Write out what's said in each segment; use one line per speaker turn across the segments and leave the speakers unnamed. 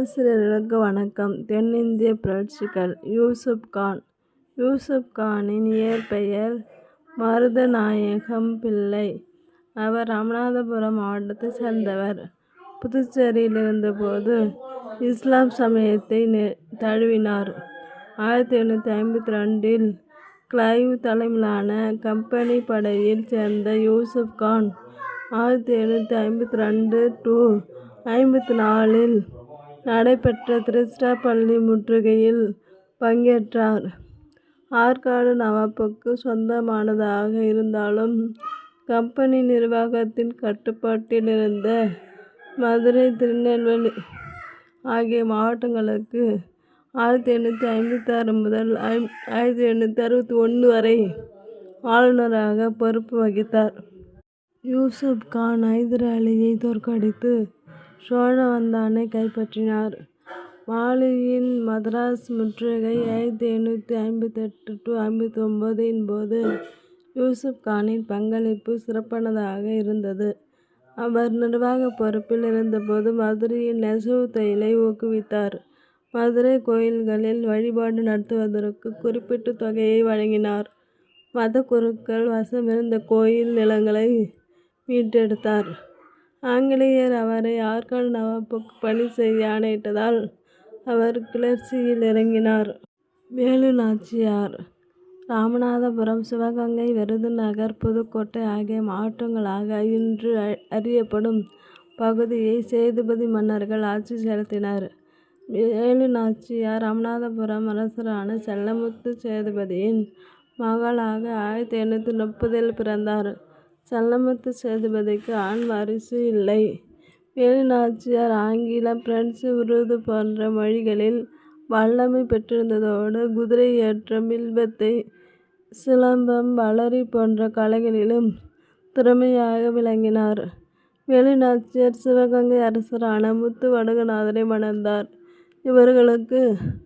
ஆசிரியர்களுக்கு வணக்கம். தென்னிந்திய புரட்சிகள். யூசுப் கான். யூசுப் கானின் இயற்பெயர் மருதநாயகம் பிள்ளை. அவர் ராமநாதபுரம் மாவட்டத்தைச் சேர்ந்தவர். புதுச்சேரியில் இருந்தபோது இஸ்லாம் சமயத்தை தழுவினார். 1852 கிளைவ் தலைமையிலான கம்பெனி படையில் சேர்ந்த யூசுப் கான் 1852–54 நடைபெற்ற திருச்சிராப்பள்ளி முற்றுகையில் பங்கேற்றார். ஆற்காடு நவாப்புக்கு சொந்தமானதாக இருந்தாலும் கம்பெனி நிர்வாகத்தின் கட்டுப்பாட்டில் இருந்த மதுரை, திருநெல்வேலி ஆகிய மாவட்டங்களுக்கு 1856 முதல் 1861 வரை ஆளுநராக பொறுப்பு வகித்தார். யூசுப் கான் ஐதர் அலியை தோற்கடித்து சோழவந்தானை கைப்பற்றினார். மாலியின் மதராஸ் முற்றுகை 1858–59 போது யூசுப் கானின் பங்களிப்பு சிறப்பானதாக இருந்தது. அவர் நிர்வாக பொறுப்பில் இருந்தபோது மதுரையில் நெசவு தொழிலை ஊக்குவித்தார். மதுரை கோயில்களில் வழிபாடு நடத்துவதற்கு குறிப்பிட்ட தொகையை வழங்கினார். மத குருக்கள் வசமிருந்த கோயில் நிலங்களை மீட்டெடுத்தார். ஆங்கிலேயர் அவரை ஆற்காடு நவாப்புக்கு பணி செய்ய ஆணையிட்டதால் அவர் கிளர்ச்சியில் இறங்கினார். வேலு நாச்சியார். ராமநாதபுரம், சிவகங்கை, விருதுநகர், புதுக்கோட்டை ஆகிய மாவட்டங்களாக இன்று அறியப்படும் பகுதியை சேதுபதி மன்னர்கள் ஆட்சி செலுத்தினர். வேலு நாச்சியார் ராமநாதபுரம் அரசரான செல்லமுத்து சேதுபதியின் மகளாக 1830 பிறந்தார். செல்லமுத்து சேதுபதிக்கு ஆண் வாரிசு இல்லை. வேலு நாச்சியார் ஆங்கிலம், பிரெஞ்சு, உருது போன்ற மொழிகளில் வல்லமை பெற்றிருந்ததோடு குதிரை ஏற்றம், வில்வித்தை, சிலம்பம், வளரி போன்ற கலைகளிலும் திறமையாக விளங்கினார். வேலு நாச்சியார் சிவகங்கை அரசரான முத்து வடுகநாதரை மணந்தார். இவர்களுக்கு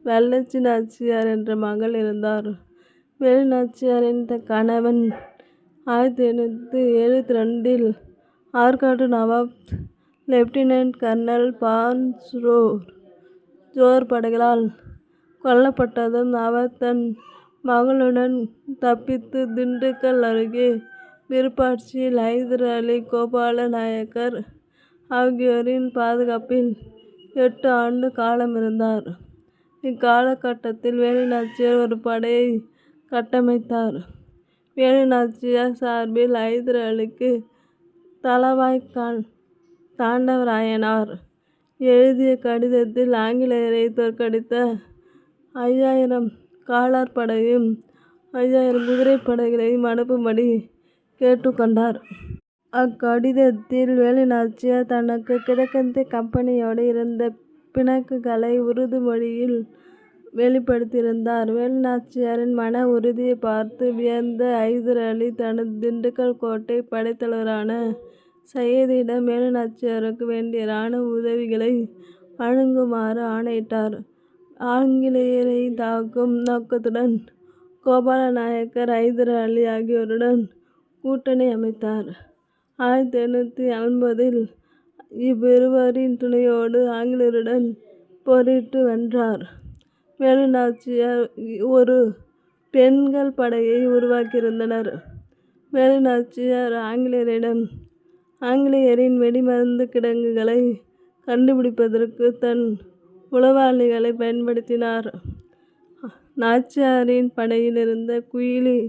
வெள்ளச்சி நாச்சியார் என்ற மகள் இருந்தார். வேலு நாச்சியாரின் கணவன் 1872 ஆற்காடு நவாப் லெப்டினன்ட் கர்னல் ஜோர் படைகளால் கொல்லப்பட்டதும் அவர் தன் மகளுடன் தப்பித்து திண்டுக்கல் அருகே விருப்பாட்சியில் ஐதர் அலி, கோபால நாயக்கர் ஆகியோரின் பாதுகாப்பில் 8 ஆண்டு காலம் இருந்தார். இக்காலகட்டத்தில் வேலு நாச்சியார் ஒரு படையை கட்டமைத்தார். வேலு நாச்சியார் சார்பில் ஐதர் அலிக்கு தளவாய் தாண்டவராயனார் எழுதிய கடிதத்தில் ஆங்கிலேயரை தோற்கடித்த 5000 காலாட்படையும் 5000 குதிரைப்படைகளையும் அனுப்பும்படி கேட்டுக்கொண்டார். அக்கடிதத்தில் வேலு நாச்சியார் தனக்கு கிழக்கிந்திய கம்பெனியோடு இருந்த பிணக்குகளை உருது மொழியில் வெளிப்படுத்தியிருந்தார். வேலு நாச்சியாரின் மன உறுதியை பார்த்து வியந்த ஐதர் அலி தனது திண்டுக்கல் கோட்டை படைத்தலைவரான சையதிடம் வேலு நாச்சியாருக்கு வேண்டிய இராணுவ உதவிகளை வழங்குமாறு ஆணையிட்டார். ஆங்கிலேயரை தாக்கும் நோக்கத்துடன் கோபால நாயக்கர், ஐதர் அலி ஆகியோருடன் கூட்டணி அமைத்தார். 1880 இவ்விருவரின் துணையோடு ஆங்கிலேயருடன் போரிட்டு வென்றார். வேலு நாச்சியார் ஒரு பெண்கள் படையை உருவாக்கியிருந்தனர். வேலு நாச்சியார் ஆங்கிலேயரின் வெடிமருந்து கிடங்குகளை கண்டுபிடிப்பதற்கு தன் உளவாளிகளை பயன்படுத்தினார். நாச்சியாரின் படையில் இருந்த குயிலி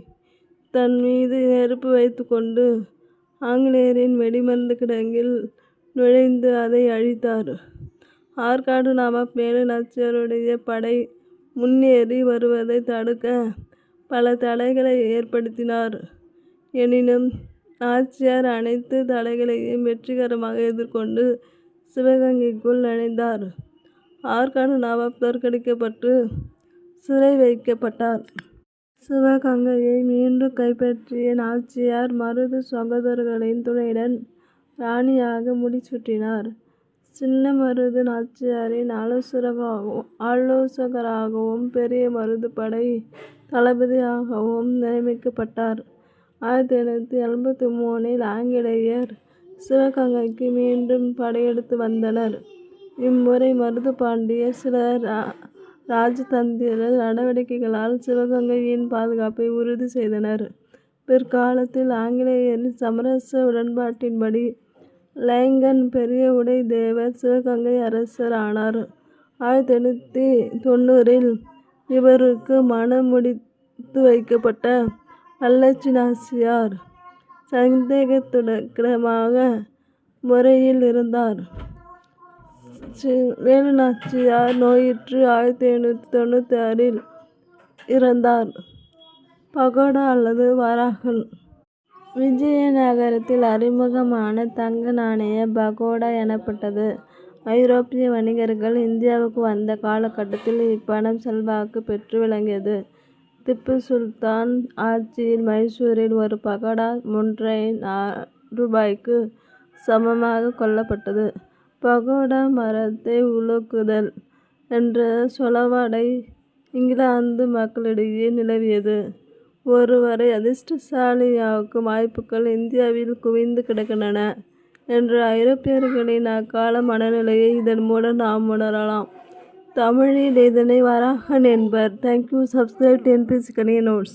தன் மீது நெருப்பு வைத்து கொண்டு ஆங்கிலேயரின் வெடிமருந்து கிடங்கில் நுழைந்து அதை அழித்தார். ஆற்காடு நவாப் வேலு நாச்சியாருடைய படை முன்னேறி வருவதை தடுக்க பல தடைகளை ஏற்படுத்தினார். எனினும் நாச்சியார் அனைத்து தடைகளையும் வெற்றிகரமாக எதிர்கொண்டு சிவகங்கைக்குள் நுழைந்தார். ஆற்காடு நவாப் தோற்கடிக்கப்பட்டு சிறை வைக்கப்பட்டார். சிவகங்கையை மீண்டும் கைப்பற்றிய நாச்சியார் மருது சகோதரர்களின் துணையுடன் ராணியாக முடிசூட்டினார். சின்ன மருது நாச்சியாரின் ஆலோசகராகவும் பெரிய மருது படை தளபதியாகவும் நியமிக்கப்பட்டார். 1883 ஆங்கிலேயர் சிவகங்கைக்கு மீண்டும் படையெடுத்து வந்தனர். இம்முறை மருதுபாண்டியர் சில ராஜதந்திர நடவடிக்கைகளால் சிவகங்கையின் பாதுகாப்பை உறுதி செய்தனர். பிற்காலத்தில் ஆங்கிலேயரின் சமரச உடன்பாட்டின்படி லைங்கன் பெரிய உடை தேவர் சிவகங்கை அரசர் ஆனார். 1890 இவருக்கு மணம் முடித்து வைக்கப்பட்ட வல்லச்சி நாச்சியார் சந்தேகத்துக்கிடமாக முறையில் இருந்தார். வேலுநாச்சியார் நோயுற்று 1896 இறந்தார். பகோடா அல்லது வராகன். விஜயநகரத்தில் அறிமுகமான தங்க நாணய பகோடா எனப்பட்டது. ஐரோப்பிய வணிகர்கள் இந்தியாவுக்கு வந்த காலகட்டத்தில் இப்பணம் செல்வாக்கு பெற்று விளங்கியது. திப்பு சுல்தான் ஆட்சியில் மைசூரில் ஒரு பகோடா 3½ ரூபாய்க்கு சமமாக கொள்ளப்பட்டது. பகோடா மரத்தை உலுக்குதல் என்ற சொலவடை இங்கிலாந்து மக்களிடையே நிலவியது. ஒருவரை அதிர்ஷ்டசாலியாக்கும் வாய்ப்புகள் இந்தியாவில் குவிந்து கிடக்கின்றன என்ற ஐரோப்பியர்களின் அக்கால மனநிலையை இதன் மூலம் நாம் உணரலாம். தமிழில் இதனை வராகன் என்பர். தேங்க்யூ. Subscribe TNPSC Notes.